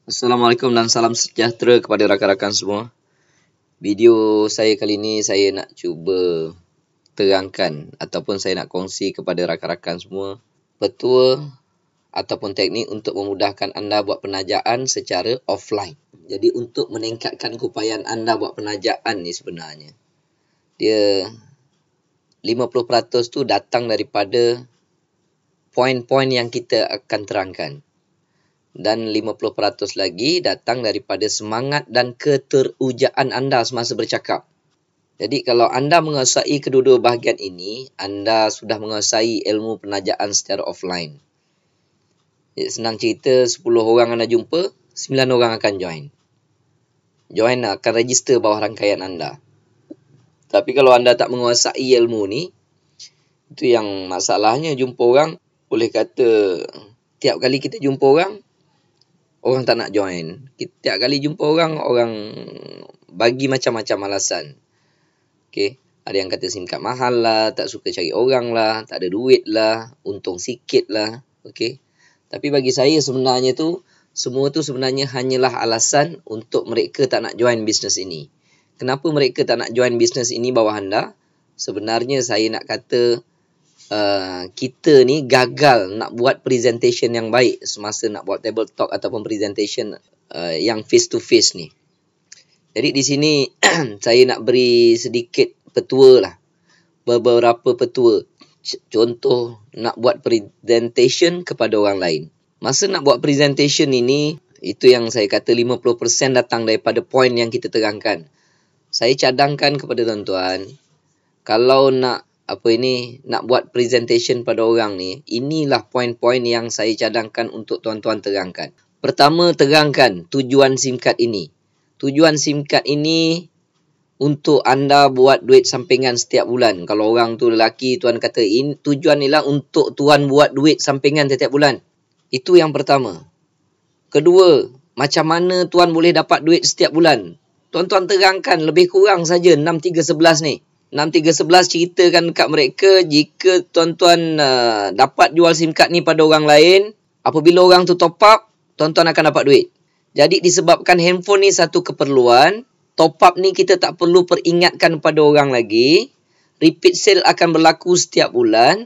Assalamualaikum dan salam sejahtera kepada rakan-rakan semua. Video saya kali ini saya nak cuba terangkan ataupun saya nak kongsi kepada rakan-rakan semua petua ataupun teknik untuk memudahkan anda buat penajaan secara offline. Jadi untuk meningkatkan keupayaan anda buat penajaan ni sebenarnya, dia 50% tu datang daripada poin-poin yang kita akan terangkan. Dan 50% lagi datang daripada semangat dan keterujaan anda semasa bercakap. Jadi kalau anda menguasai kedua-dua bahagian ini, anda sudah menguasai ilmu penajaan secara offline. Jadi senang cerita, 10 orang anda jumpa, 9 orang akan join. Join akan register bawah rangkaian anda. Tapi kalau anda tak menguasai ilmu ni, itu yang masalahnya. Jumpa orang, boleh kata tiap kali kita jumpa orang tak nak join. Tiap kali jumpa orang bagi macam-macam alasan. Okey, ada yang kata SIM card mahal lah, tak suka cari orang lah, tak ada duit lah, untung sikit lah. Okey. Tapi bagi saya sebenarnya semua tu sebenarnya hanyalah alasan untuk mereka tak nak join bisnes ini. Kenapa mereka tak nak join bisnes ini bawah anda? Sebenarnya saya nak kata kita ni gagal nak buat presentation yang baik semasa nak buat table talk ataupun presentation yang face to face ni. Jadi di sini saya nak beri sedikit petua lah. Beberapa petua. Contoh nak buat presentation kepada orang lain. Masa nak buat presentation ini, itu yang saya kata 50% datang daripada poin yang kita terangkan. Saya cadangkan kepada tuan-tuan, kalau nak buat presentation pada orang ni, inilah poin-poin yang saya cadangkan untuk tuan-tuan terangkan. Pertama, terangkan tujuan SIM card ini. Tujuan SIM card ini untuk anda buat duit sampingan setiap bulan. Kalau orang tu lelaki, tuan kata tujuan ni lah untuk tuan buat duit sampingan setiap bulan. Itu yang pertama. Kedua, macam mana tuan boleh dapat duit setiap bulan? Tuan-tuan terangkan lebih kurang saja 6, 3, 11 ni. 6, 3, 11 ceritakan dekat mereka, jika tuan-tuan dapat jual SIM card ni pada orang lain, apabila orang tu top up, tuan-tuan akan dapat duit. Jadi disebabkan handphone ni satu keperluan, top up ni kita tak perlu peringatkan pada orang lagi, repeat sale akan berlaku setiap bulan.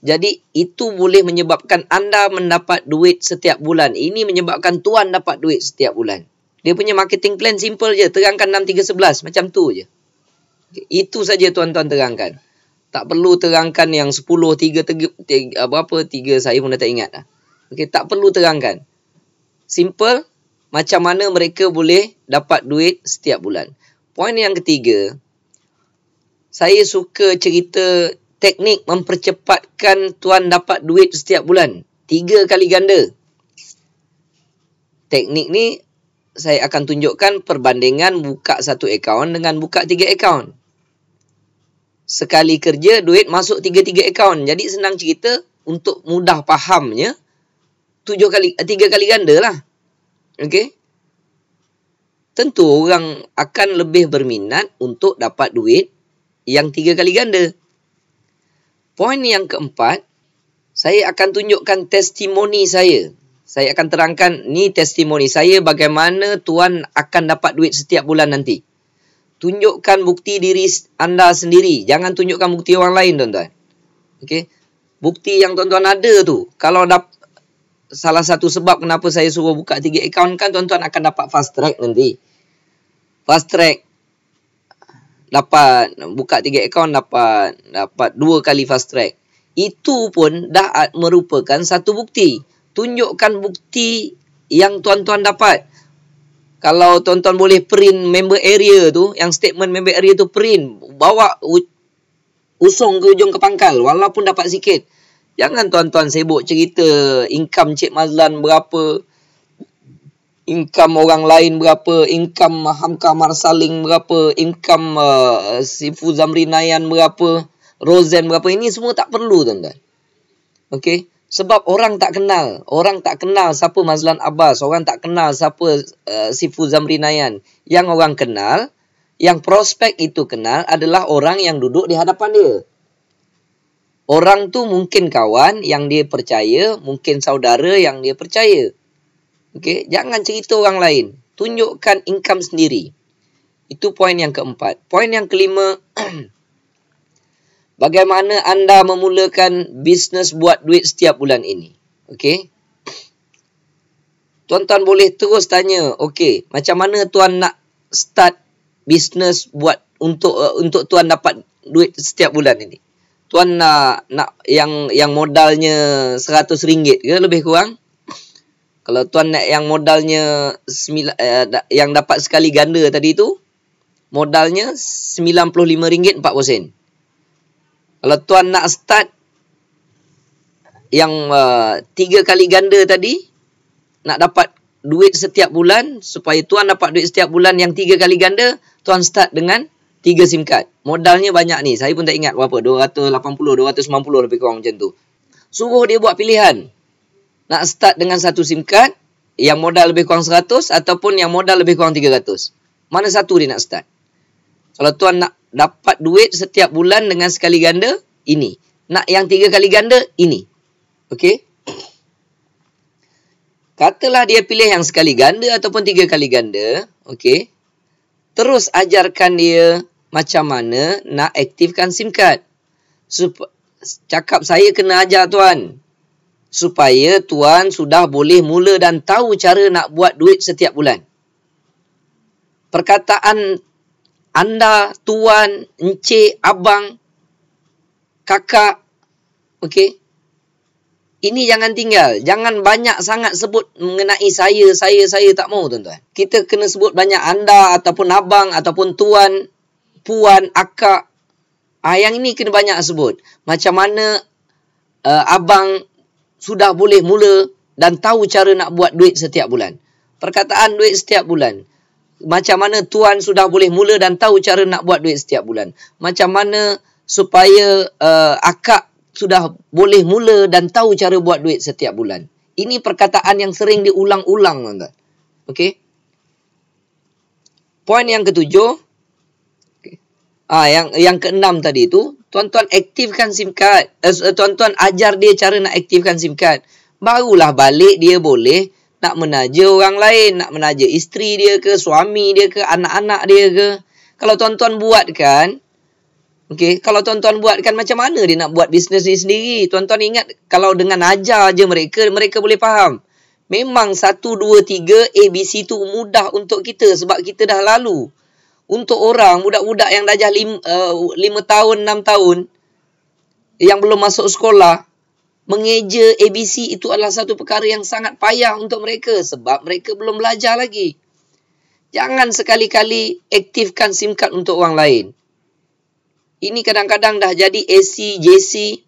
Jadi itu boleh menyebabkan anda mendapat duit setiap bulan. Ini menyebabkan tuan dapat duit setiap bulan. Dia punya marketing plan simple je, terangkan 6, 3, 11, macam tu je. Itu saja tuan-tuan terangkan. Tak perlu terangkan yang 10, 3 saya pun dah tak ingat dah. Okey, tak perlu terangkan. Simple, macam mana mereka boleh dapat duit setiap bulan. Poin yang ketiga, saya suka cerita teknik mempercepatkan tuan dapat duit setiap bulan. 3 kali ganda. Teknik ni saya akan tunjukkan perbandingan buka 1 akaun dengan buka 3 akaun. Sekali kerja, duit masuk 3 akaun. Jadi senang cerita, untuk mudah fahamnya, 3 kali ganda lah. Okey? Tentu orang akan lebih berminat untuk dapat duit yang 3 kali ganda. Poin yang keempat, saya akan tunjukkan testimoni saya. Saya akan terangkan, ni testimoni saya bagaimana tuan akan dapat duit setiap bulan nanti. Tunjukkan bukti diri anda sendiri. Jangan tunjukkan bukti orang lain, tuan-tuan. Okey? Bukti yang tuan-tuan ada tu. Kalau salah satu sebab kenapa saya suruh buka 3 akaun kan, tuan-tuan akan dapat fast track nanti. Fast track. Dapat buka 3 akaun, dapat 2 kali fast track. Itu pun dah merupakan satu bukti. Tunjukkan bukti yang tuan-tuan dapat. Kalau tuan-tuan boleh print member area tu, yang statement member area tu print, bawa usung ke ujung ke pangkal, walaupun dapat sikit. Jangan tuan-tuan sibuk cerita income Cik Mazlan berapa, income orang lain berapa, income Hamka Marsaling berapa, income Sifu Zamri Nayan berapa, Rozen berapa. Ini semua tak perlu, tuan-tuan. Okey? Sebab orang tak kenal. Orang tak kenal siapa Mazlan Abbas. Orang tak kenal siapa Sifu Zamri Nayan. Yang orang kenal, yang prospek itu kenal adalah orang yang duduk di hadapan dia. Orang tu mungkin kawan yang dia percaya, mungkin saudara yang dia percaya. Okey, jangan cerita orang lain. Tunjukkan income sendiri. Itu poin yang keempat. Poin yang kelima, bagaimana anda memulakan bisnes buat duit setiap bulan ini. Okey. Tuan-tuan boleh terus tanya, okey, macam mana tuan nak start bisnes buat untuk tuan dapat duit setiap bulan ini? Tuan nak yang modalnya RM100 ke lebih kurang? Kalau tuan nak yang modalnya yang dapat sekali ganda tadi tu, modalnya RM95 4%. Kalau tuan nak start yang 3 kali ganda tadi, nak dapat duit setiap bulan, supaya tuan dapat duit setiap bulan yang 3 kali ganda, tuan start dengan 3 SIM card. Modalnya banyak ni. Saya pun tak ingat berapa. 280, 290 lebih kurang macam tu. Suruh dia buat pilihan. Nak start dengan 1 SIM card, yang modal lebih kurang 100, ataupun yang modal lebih kurang 300. Mana satu dia nak start? Kalau tuan nak dapat duit setiap bulan dengan sekali ganda, ini. Nak yang 3 kali ganda, ini. Okey? Katalah dia pilih yang sekali ganda ataupun 3 kali ganda. Okey. Terus ajarkan dia macam mana nak aktifkan SIM card. Cakap saya kena ajar tuan. Supaya tuan sudah boleh mula dan tahu cara nak buat duit setiap bulan. Perkataan anda, tuan, encik, abang, kakak. Okey. Ini jangan tinggal. Jangan banyak sangat sebut mengenai saya tak mau, tuan-tuan. Kita kena sebut banyak anda ataupun abang ataupun tuan, puan, akak. Yang ini kena banyak sebut. Macam mana abang sudah boleh mula dan tahu cara nak buat duit setiap bulan. Perkataan duit setiap bulan. Macam mana tuan sudah boleh mula dan tahu cara nak buat duit setiap bulan. Macam mana supaya akak sudah boleh mula dan tahu cara buat duit setiap bulan. Ini perkataan yang sering diulang-ulang, tuan-tuan. Okey. Poin yang ketujuh. Okay. Yang keenam tadi tu, tuan-tuan aktifkan SIM card. Tuan-tuan ajar dia cara nak aktifkan SIM card. Barulah balik dia boleh nak menaja orang lain, nak menaja isteri dia ke, suami dia ke, anak-anak dia ke. Kalau tuan-tuan buatkan, okey, kalau tuan-tuan buatkan, macam mana dia nak buat bisnes ni sendiri? Tuan-tuan ingat, kalau dengan ajar je mereka boleh faham. Memang 1, 2, 3, ABC tu mudah untuk kita sebab kita dah lalu. Untuk orang, budak-budak yang dah 5 tahun, 6 tahun, yang belum masuk sekolah, mengeja ABC itu adalah satu perkara yang sangat payah untuk mereka sebab mereka belum belajar lagi. Jangan sekali-kali aktifkan SIM card untuk orang lain. Ini kadang-kadang dah jadi AC, JC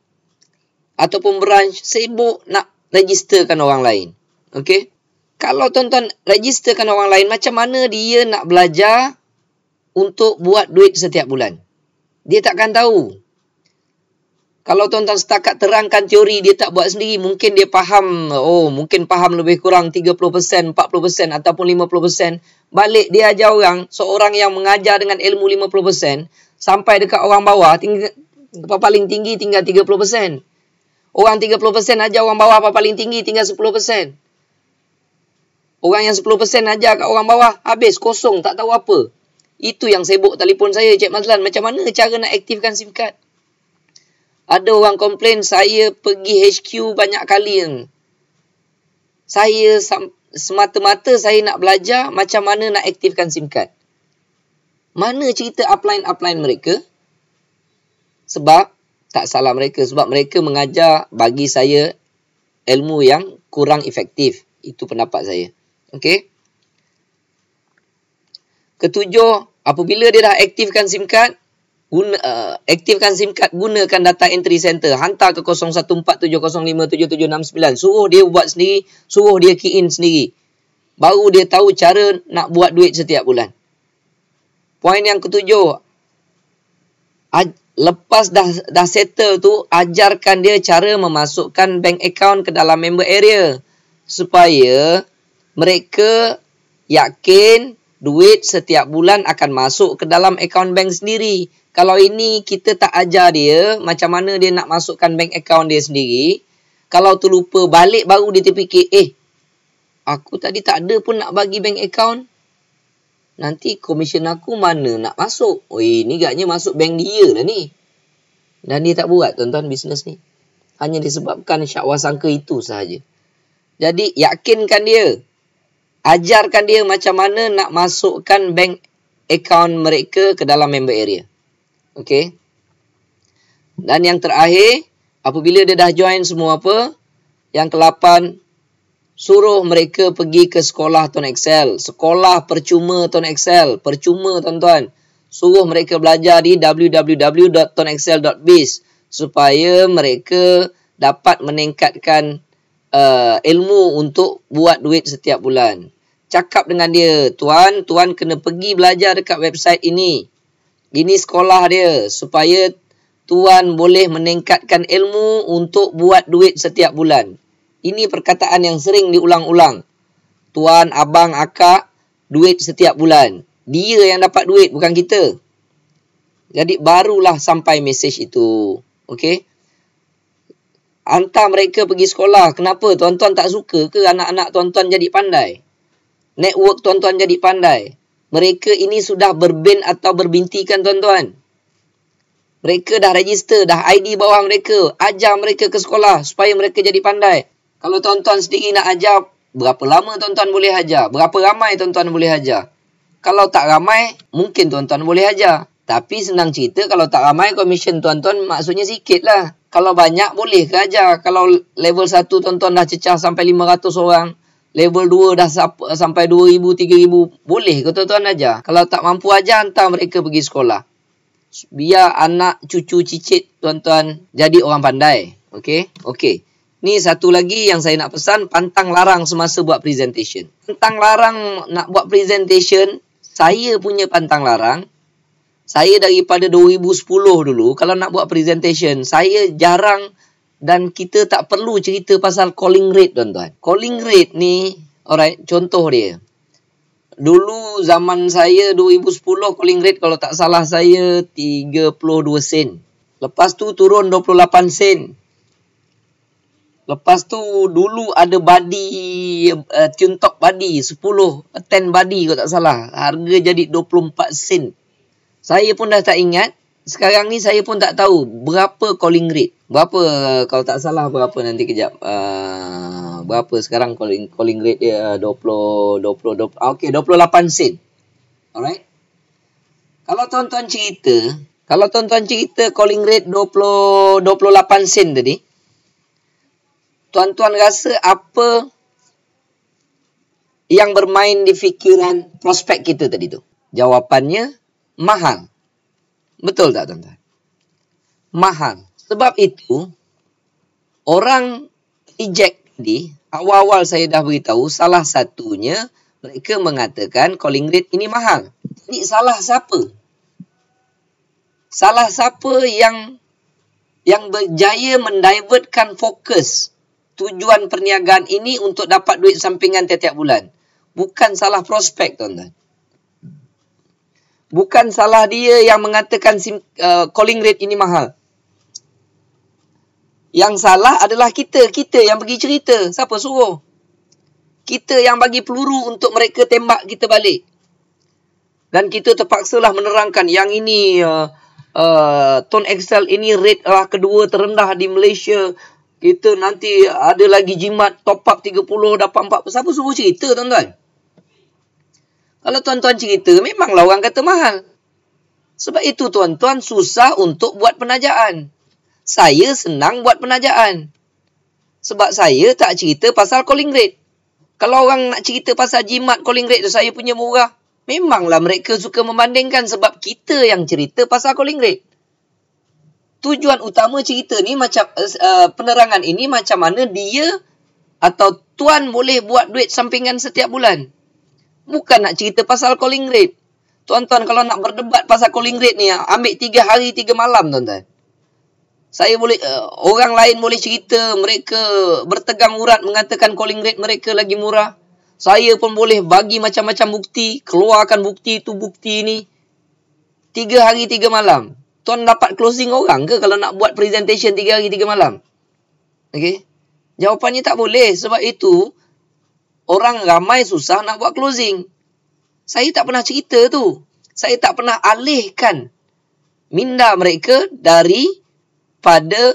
ataupun branch sibuk nak registerkan orang lain. Okey? Kalau tuan-tuan registerkan orang lain, macam mana dia nak belajar untuk buat duit setiap bulan? Dia takkan tahu. Kalau tuan-tuan setakat terangkan teori, dia tak buat sendiri, mungkin dia faham, mungkin faham lebih kurang 30%, 40% ataupun 50%. Balik dia ajar orang, seorang yang mengajar dengan ilmu 50%, sampai dekat orang bawah, paling tinggi tinggal 30%. Orang 30% ajar orang bawah, paling tinggi tinggal 10%. Orang yang 10% ajar kat orang bawah, habis, kosong, tak tahu apa. Itu yang sibuk telefon saya, Cik Mazlan, macam mana cara nak aktifkan SIM card? Ada orang komplain, saya pergi HQ banyak kali. Saya semata-mata saya nak belajar macam mana nak aktifkan SIM card. Mana cerita upline mereka? Sebab, tak salah mereka. Sebab mereka mengajar bagi saya ilmu yang kurang efektif. Itu pendapat saya. Okey. Ketujuh, apabila dia dah aktifkan SIM card, aktifkan SIM card, gunakan data entry center. Hantar ke 0147057769. Suruh dia buat sendiri, suruh dia key in sendiri. Baru dia tahu cara nak buat duit setiap bulan. Poin yang ketujuh, lepas dah settle tu, ajarkan dia cara memasukkan bank account ke dalam member area. Supaya mereka yakin duit setiap bulan akan masuk ke dalam account bank sendiri. Kalau ini kita tak ajar dia macam mana dia nak masukkan bank account dia sendiri, kalau terlupa balik baru dia terfikir, Aku tadi tak ada pun nak bagi bank account. Nanti komisen aku mana nak masuk? Oh, ini agaknya masuk bank dia lah ni. Dan dia tak buat tuan-tuan bisnes ni. Hanya disebabkan syakwa sangka itu sahaja. Jadi yakinkan dia. Ajarkan dia macam mana nak masukkan bank account mereka ke dalam member area. Okey. Dan yang terakhir, apabila dia dah join semua apa? Yang ke-8, suruh mereka pergi ke sekolah Tuan Excel. Sekolah percuma Tuan Excel. Percuma tuan-tuan. Suruh mereka belajar di www.tuanexcel.biz supaya mereka dapat meningkatkan ilmu untuk buat duit setiap bulan. Cakap dengan dia, tuan kena pergi belajar dekat website ini. Ini sekolah dia supaya tuan boleh meningkatkan ilmu untuk buat duit setiap bulan. Ini perkataan yang sering diulang-ulang. Tuan, abang, akak, duit setiap bulan. Dia yang dapat duit, bukan kita. Jadi barulah sampai mesej itu. Okey? Hantar mereka pergi sekolah. Kenapa? Tuan-tuan tak suka ke anak-anak tuan-tuan jadi pandai? Network tuan-tuan jadi pandai. Mereka ini sudah berbin atau berbintikan tuan-tuan. Mereka dah register, dah ID bawah mereka. Ajar mereka ke sekolah supaya mereka jadi pandai. Kalau tuan-tuan sendiri nak ajar, berapa lama tuan-tuan boleh ajar? Berapa ramai tuan-tuan boleh ajar? Kalau tak ramai, mungkin tuan-tuan boleh ajar. Tapi senang cerita, kalau tak ramai, komisen tuan-tuan maksudnya sikit lah. Kalau banyak, boleh ke ajar? Kalau level 1 tuan-tuan dah cecah sampai 500 orang, level 2 dah sampai 2,000, 3,000, boleh ke tuan-tuan ajar? Kalau tak mampu ajar, hantar mereka pergi sekolah. Biar anak cucu cicit tuan-tuan jadi orang pandai. Okey? Okey. Ni satu lagi yang saya nak pesan, pantang larang semasa buat presentation. Pantang larang nak buat presentation, saya punya pantang larang. Saya daripada 2010 dulu, kalau nak buat presentation, saya jarang dan kita tak perlu cerita pasal calling rate tuan-tuan. Calling rate ni, alright, contoh dia. Dulu zaman saya 2010 calling rate kalau tak salah saya 32 sen. Lepas tu turun 28 sen. Lepas tu dulu ada body, tune talk body 10 body kalau tak salah. Harga jadi 24 sen. Saya pun dah tak ingat. Sekarang ni saya pun tak tahu berapa calling rate. Berapa kalau tak salah berapa nanti kejap. Berapa sekarang calling rate dia 20 okey 28 sen. Alright. Kalau tuan-tuan cerita calling rate 28 sen tadi, tuan-tuan rasa apa yang bermain di fikiran prospek kita tadi tu? Jawapannya mahal. Betul tak tuan-tuan? Mahal. Sebab itu, orang reject tadi, awal-awal saya dah beritahu, salah satunya mereka mengatakan calling rate ini mahal. Jadi salah siapa? Salah siapa yang berjaya mendivertkan fokus tujuan perniagaan ini untuk dapat duit sampingan tiap-tiap bulan? Bukan salah prospek tuan-tuan. Bukan salah dia yang mengatakan calling rate ini mahal. Yang salah adalah kita yang pergi cerita. Siapa suruh? Kita yang bagi peluru untuk mereka tembak kita balik. Dan kita terpaksalah menerangkan yang ini Tuan Excel ini rate kedua terendah di Malaysia. Kita nanti ada lagi jimat top up 30 dapat 4. Siapa suruh cerita tuan-tuan? Kalau tuan-tuan cerita, memanglah orang kata mahal. Sebab itu tuan-tuan susah untuk buat penajaan. Saya senang buat penajaan. Sebab saya tak cerita pasal calling rate. Kalau orang nak cerita pasal jimat calling rate tu, saya punya murah. Memanglah mereka suka membandingkan sebab kita yang cerita pasal calling rate. Tujuan utama cerita ni macam penerangan ini macam mana dia atau tuan boleh buat duit sampingan setiap bulan. Bukan nak cerita pasal calling rate. Tuan-tuan kalau nak berdebat pasal calling rate ni, ambil 3 hari 3 malam tuan-tuan. Saya boleh, orang lain boleh cerita mereka bertegang urat mengatakan calling rate mereka lagi murah. Saya pun boleh bagi macam-macam bukti, keluarkan bukti itu bukti ni. 3 hari 3 malam. Tuan dapat closing orang ke kalau nak buat presentation 3 hari 3 malam? Okey? Jawapannya tak boleh. Sebab itu, orang ramai susah nak buat closing. Saya tak pernah cerita tu. Saya tak pernah alihkan minda mereka daripada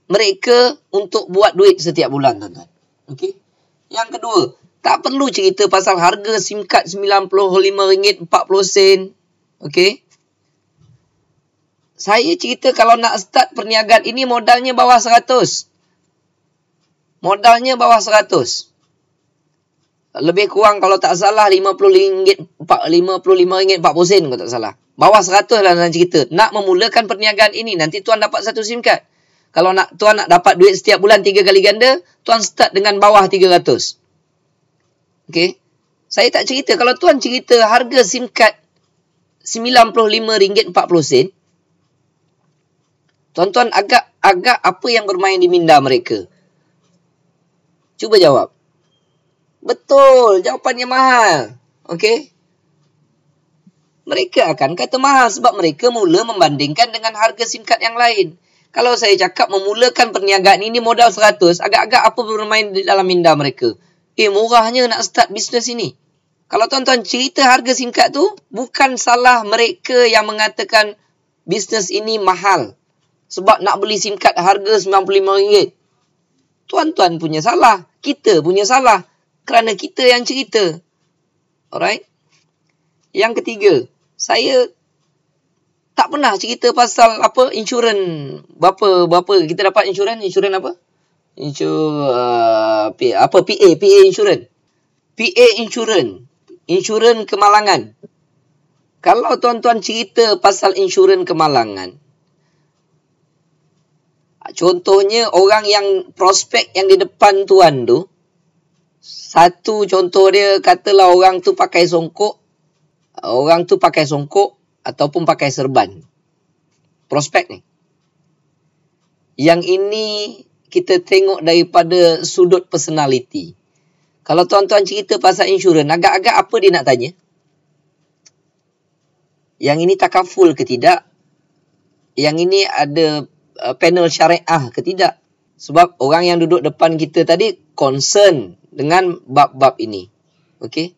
mereka untuk buat duit setiap bulan, tuan-tuan. Okey. Yang kedua, tak perlu cerita pasal harga SIM card RM95.40. Okey. Saya cerita kalau nak start perniagaan ini modalnya bawah 100. Modalnya bawah 100. Lebih kurang kalau tak salah RM55.40 kalau tak salah. Bawah 100 lah dalam cerita. Nak memulakan perniagaan ini, nanti tuan dapat satu SIM card. Kalau tuan nak dapat duit setiap bulan 3 kali ganda, tuan start dengan bawah 300. Okey. Saya tak cerita. Kalau tuan cerita harga SIM card RM95.40, tuan-tuan agak apa yang bermain di minda mereka? Cuba jawab. Betul, jawapannya mahal. Okey. Mereka akan kata mahal sebab mereka mula membandingkan dengan harga SIM card yang lain. Kalau saya cakap memulakan perniagaan ini modal 100, agak-agak apa bermain di dalam minda mereka? Murahnya nak start bisnes ini. Kalau tuan-tuan cerita harga SIM card tu, bukan salah mereka yang mengatakan bisnes ini mahal. Sebab nak beli SIM card harga RM95. Tuan-tuan punya salah. Kita punya salah. Kerana kita yang cerita. Alright? Yang ketiga, saya tak pernah cerita pasal insurans. Berapa kita dapat insurans? Insurans apa? PA insurans. PA insurans. Insurans kemalangan. Kalau tuan-tuan cerita pasal insurans kemalangan, contohnya orang yang prospek yang di depan tuan tu, satu contoh dia, katalah orang tu pakai songkok ataupun pakai serban. Prospek ni. Yang ini kita tengok daripada sudut personality. Kalau tuan-tuan cerita pasal insurans, agak-agak apa dia nak tanya? Yang ini takaful ke tidak? Yang ini ada panel syariah ke tidak? Sebab orang yang duduk depan kita tadi concern dengan bab-bab ini. Okey?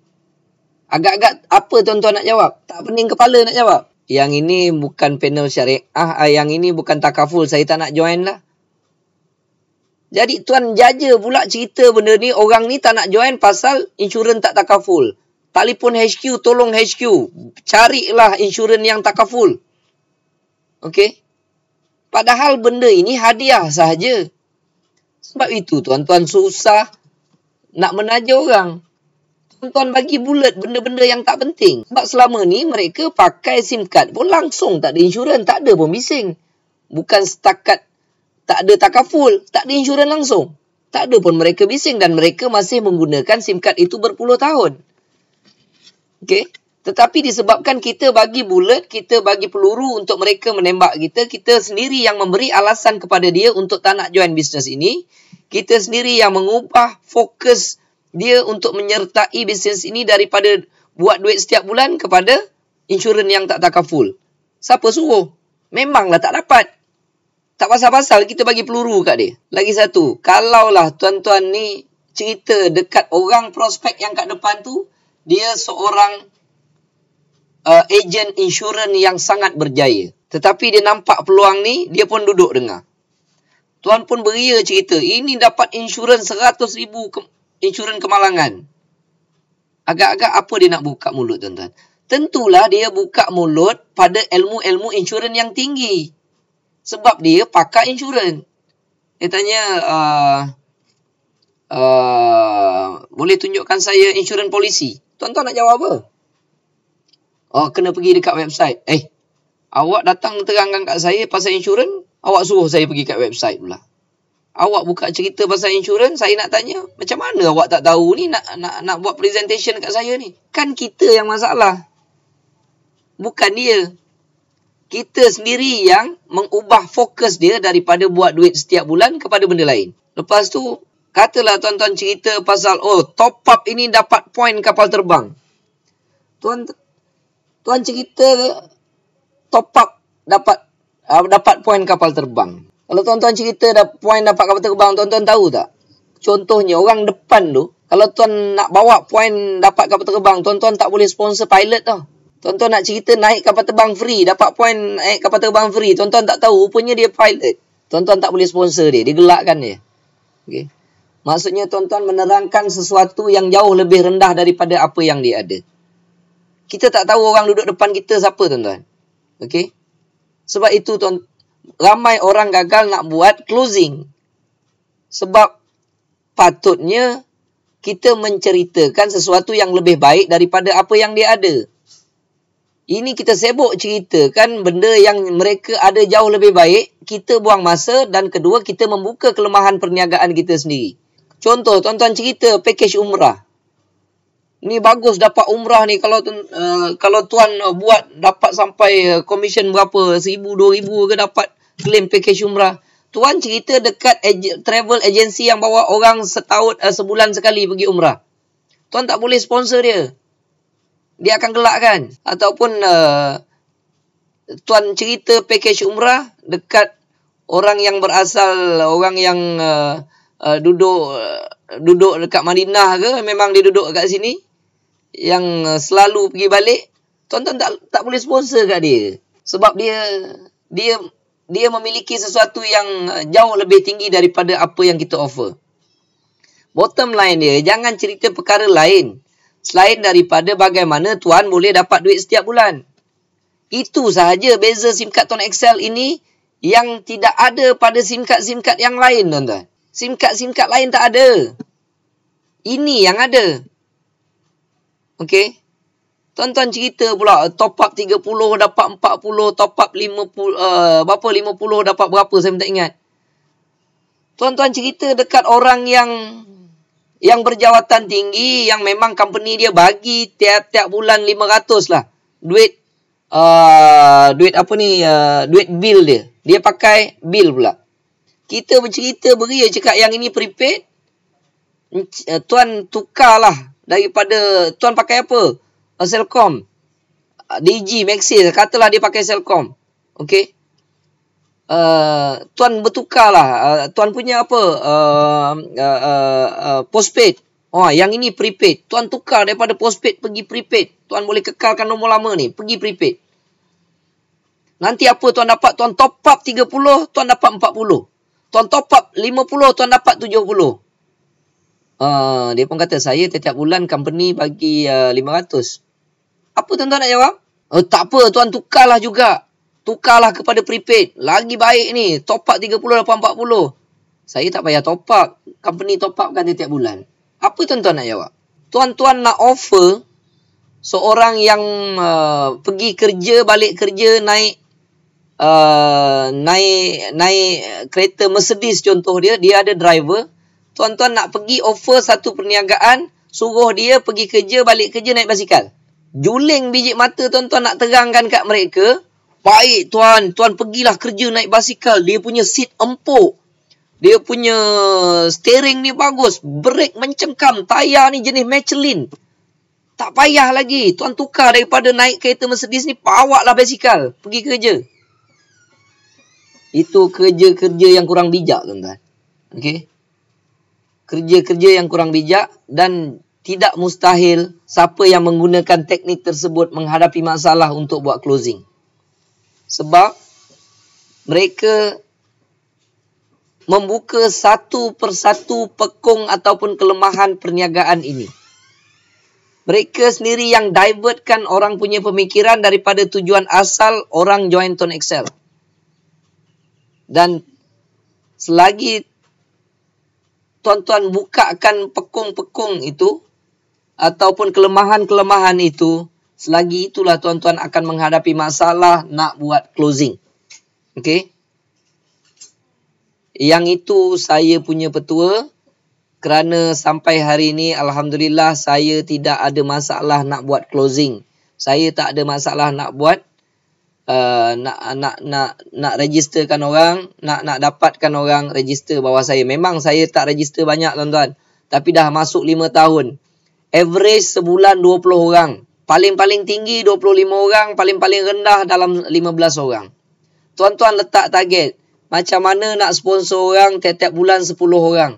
Agak-agak apa tuan-tuan nak jawab? Tak pening kepala nak jawab. Yang ini bukan panel syariah, yang ini bukan takaful, saya tak nak join lah. Jadi tuan jaja pula cerita benda ni, orang ni tak nak join pasal insurans tak takaful. Telefon HQ, tolong HQ, carilah insurans yang takaful. Okey? Padahal benda ini hadiah sahaja. Sebab itu tuan-tuan susah nak menaja orang. Tuan-tuan bagi bulat benda-benda yang tak penting. Sebab selama ni mereka pakai SIM card pun langsung. Tak ada insurans, tak ada pun bising. Bukan setakat tak ada takaful, tak ada insurans langsung. Tak ada pun mereka bising dan mereka masih menggunakan SIM card itu berpuluh tahun. Okey? Tetapi disebabkan kita bagi bulat, kita bagi peluru untuk mereka menembak kita, kita sendiri yang memberi alasan kepada dia untuk tak nak join bisnes ini. Kita sendiri yang mengubah fokus dia untuk menyertai bisnes ini daripada buat duit setiap bulan kepada insurans yang tak takaful. Siapa suruh? Memanglah tak dapat. Tak pasal-pasal kita bagi peluru kat dia. Lagi satu, kalaulah tuan-tuan ni cerita dekat orang prospek yang kat depan tu, dia seorang ejen insurans yang sangat berjaya. Tetapi dia nampak peluang ni, dia pun duduk dengar. Tuan pun beria cerita, ini dapat insurans 100,000 insurans kemalangan. Agak-agak apa dia nak buka mulut, tuan-tuan? Tentulah dia buka mulut pada ilmu-ilmu insurans yang tinggi. Sebab dia pakar insurans. Dia tanya, boleh tunjukkan saya insurans polisi? Tuan-tuan nak jawab apa? Oh, kena pergi dekat website. Awak datang terangkan kat saya pasal insurans, awak suruh saya pergi kat website pula. Awak buka cerita pasal insurans, saya nak tanya, macam mana awak tak tahu ni nak buat presentation kat saya ni? Kan kita yang masalah. Bukan dia. Kita sendiri yang mengubah fokus dia daripada buat duit setiap bulan kepada benda lain. Lepas tu, katalah tuan-tuan cerita pasal, top up ini dapat poin kapal terbang. Tuan cerita top up dapat poin kapal terbang. Kalau tuan-tuan cerita poin dapat kapal terbang, tuan-tuan tahu tak? Contohnya orang depan tu, Kalau tuan nak bawa poin dapat kapal terbang, tuan-tuan tak boleh sponsor pilot tau. Tuan-tuan nak cerita naik kapal terbang free, dapat poin naik kapal terbang free. Tuan-tuan tak tahu, rupanya dia pilot. Tuan-tuan tak boleh sponsor dia gelakkan dia. Okay. Maksudnya tuan-tuan menerangkan sesuatu yang jauh lebih rendah daripada apa yang dia ada. Kita tak tahu orang duduk depan kita siapa, tuan-tuan. Okay. Sebab itu ramai orang gagal nak buat closing. Sebab patutnya kita menceritakan sesuatu yang lebih baik daripada apa yang dia ada. Ini kita sibuk ceritakan benda yang mereka ada jauh lebih baik. Kita buang masa dan kedua kita membuka kelemahan perniagaan kita sendiri. Contoh, tuan-tuan cerita package umrah. Ni bagus dapat umrah ni kalau tuan buat dapat sampai komisen berapa, 1,000, 2,000 ke dapat claim package umrah. Tuan cerita dekat travel agency yang bawa orang sebulan sekali pergi umrah. Tuan tak boleh sponsor dia. Dia akan gelakkan. Ataupun tuan cerita package umrah dekat orang yang berasal, orang yang duduk dekat Madinah ke, memang dia duduk kat sini, yang selalu pergi balik, tuan-tuan tak boleh sponsor kat dia. Sebab dia memiliki sesuatu yang jauh lebih tinggi daripada apa yang kita offer. Bottom line dia, jangan cerita perkara lain selain daripada bagaimana tuan boleh dapat duit setiap bulan. Itu sahaja beza SIM card Tuan Excel ini yang tidak ada pada SIM card yang lain, tuan-tuan. SIM card lain tak ada. Ini yang ada. Okey. Tuan-tuan cerita pula top up 30 dapat 40, top up 50 50 dapat berapa, saya tak ingat. Tuan-tuan cerita dekat orang yang berjawatan tinggi, yang memang company dia bagi tiap bulan 500 lah. Duit bill dia. Dia pakai bill pula. Kita bercerita beria cakap yang ini prepaid. Tuan tukarlah daripada tuan pakai apa? Celcom, Digi, Maxis, katalah dia pakai Celcom. Okey. Tuan bertukarlah. Tuan punya apa? Postpaid. Yang ini prepaid. Tuan tukar daripada postpaid pergi prepaid. Tuan boleh kekalkan nombor lama ni, pergi prepaid. Nanti apa tuan dapat? Tuan top up 30, tuan dapat 40. Tuan top up 50, tuan dapat 70. Dia pun kata, saya setiap bulan company bagi 500. Apa tuan-tuan nak jawab? Tak apa, tuan tukarlah juga. Tukarlah kepada prepaid. Lagi baik ni. Top up 30 dapat 40. Saya tak payah top up. Company top up kan setiap bulan. Apa tuan-tuan nak jawab? Tuan-tuan nak offer seorang yang pergi kerja, balik kerja, naik kereta Mercedes contoh dia ada driver. Tuan-tuan nak pergi offer satu perniagaan, suruh dia pergi kerja, balik kerja naik basikal. Juling biji mata tuan-tuan nak terangkan kat mereka, baik tuan pergilah kerja naik basikal, dia punya seat empuk, dia punya steering ni bagus, brake mencengkam, tayar ni jenis Michelin. Tak payah lagi, tuan tukar daripada naik kereta Mercedes ni, bawaklah basikal, pergi kerja. Itu kerja-kerja yang kurang bijak, tuan-tuan. Okey. Kerja-kerja yang kurang bijak, dan tidak mustahil siapa yang menggunakan teknik tersebut menghadapi masalah untuk buat closing. Sebab mereka membuka satu persatu pekung ataupun kelemahan perniagaan ini. Mereka sendiri yang divertkan orang punya pemikiran daripada tujuan asal orang join Tuan Excel. Dan selagi tuan-tuan bukakan pekung-pekung itu ataupun kelemahan-kelemahan itu, selagi itulah tuan-tuan akan menghadapi masalah nak buat closing. Okey? Yang itu saya punya petua, kerana sampai hari ini alhamdulillah saya tidak ada masalah nak buat closing. Saya tak ada masalah nak buat nak registerkan orang, nak dapatkan orang register bawah saya. Memang saya tak register banyak, tuan-tuan, tapi dah masuk 5 tahun. Average sebulan 20 orang. Paling-paling tinggi 25 orang, paling-paling rendah dalam 15 orang. Tuan-tuan letak target. Macam mana nak sponsor orang tiap-tiap bulan 10 orang.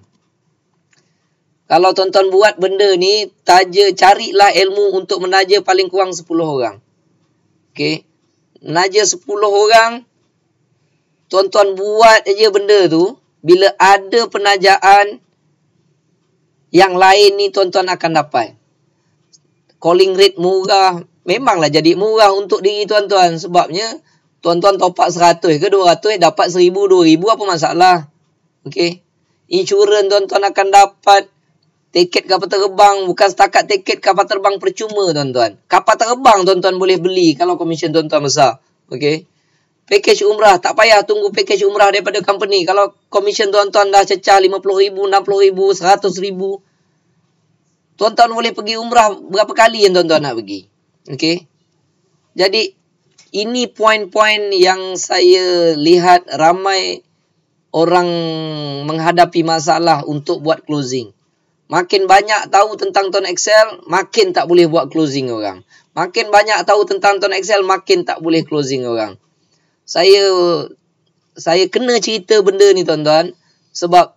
Kalau tuan-tuan buat benda ni, carilah ilmu untuk menaja paling kurang 10 orang. Okey. Menaja 10 orang, tuan-tuan buat aja benda tu, bila ada penajaan yang lain ni tuan-tuan akan dapat. Calling rate murah, memanglah jadi murah untuk diri tuan-tuan. Sebabnya, tuan-tuan top up 100 ke 200, dapat 1000, 2000, apa masalah? Okey. Insurans tuan-tuan akan dapat. Tiket kapal terbang, bukan setakat tiket kapal terbang percuma tuan-tuan. Kapal terbang tuan-tuan boleh beli kalau komisen tuan-tuan besar. Okey. Package umrah, tak payah tunggu package umrah daripada company. Kalau komisen tuan-tuan dah cecah 50,000, 60,000, 100,000, tuan-tuan boleh pergi umrah berapa kali yang tuan-tuan nak pergi. Okey. Jadi, ini poin-poin yang saya lihat ramai orang menghadapi masalah untuk buat closing. Makin banyak tahu tentang Tuan Excel, makin tak boleh buat closing orang. Makin banyak tahu tentang Tuan Excel, makin tak boleh closing orang. Saya kena cerita benda ni tuan-tuan, sebab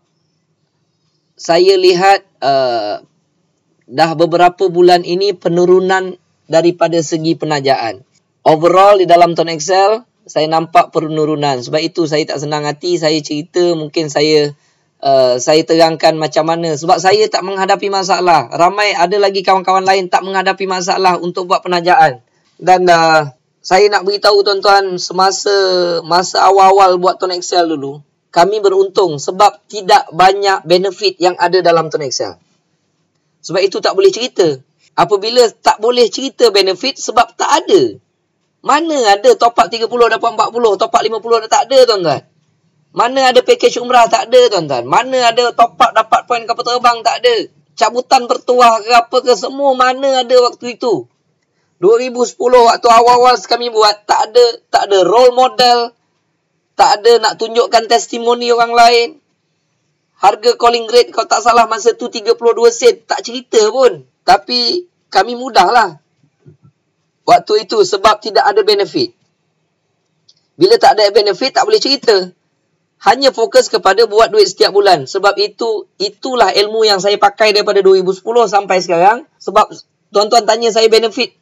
saya lihat dah beberapa bulan ini penurunan daripada segi penajaan. Overall di dalam Tuan Excel, saya nampak penurunan. Sebab itu saya tak senang hati, saya cerita, mungkin saya terangkan macam mana. Sebab saya tak menghadapi masalah. Ramai ada lagi kawan-kawan lain tak menghadapi masalah untuk buat penajaan. Dan saya nak beritahu tuan-tuan, masa awal-awal buat Tuan Excel dulu, kami beruntung sebab tidak banyak benefit yang ada dalam Tuan Excel. Sebab itu tak boleh cerita. Apabila tak boleh cerita benefit, sebab tak ada. Mana ada top up 30 dapat 40, top up 50 tak ada tuan-tuan. Mana ada package umrah, tak ada tuan-tuan. Mana ada top up dapat poin kapal terbang, tak ada. Cabutan bertuah ke apa ke, semua mana ada waktu itu. 2010 waktu awal-awal kami buat, tak ada role model, tak ada nak tunjukkan testimoni orang lain. Harga calling rate kalau tak salah masa tu 32 sen, tak cerita pun. Tapi kami mudahlah waktu itu sebab tidak ada benefit. Bila tak ada benefit, tak boleh cerita. Hanya fokus kepada buat duit setiap bulan. Sebab itulah ilmu yang saya pakai daripada 2010 sampai sekarang. Sebab tuan-tuan tanya saya benefit,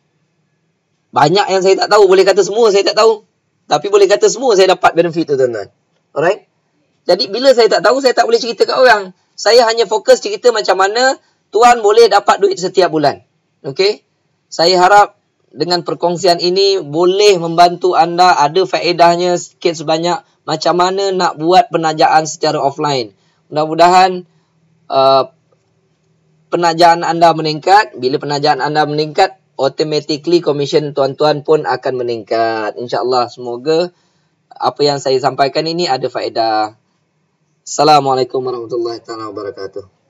banyak yang saya tak tahu. Boleh kata semua saya tak tahu. Tapi boleh kata semua saya dapat benefit tu tuan-tuan. Alright? Jadi bila saya tak tahu, saya tak boleh cerita kat orang. Saya hanya fokus cerita macam mana tuan boleh dapat duit setiap bulan. Okay? Saya harap dengan perkongsian ini boleh membantu anda, ada faedahnya sikit sebanyak, macam mana nak buat penajaan secara offline. Mudah-mudahan penajaan anda meningkat. Bila penajaan anda meningkat, automatically komisen tuan-tuan pun akan meningkat. InsyaAllah, semoga apa yang saya sampaikan ini ada faedah. Assalamualaikum warahmatullahi wabarakatuh.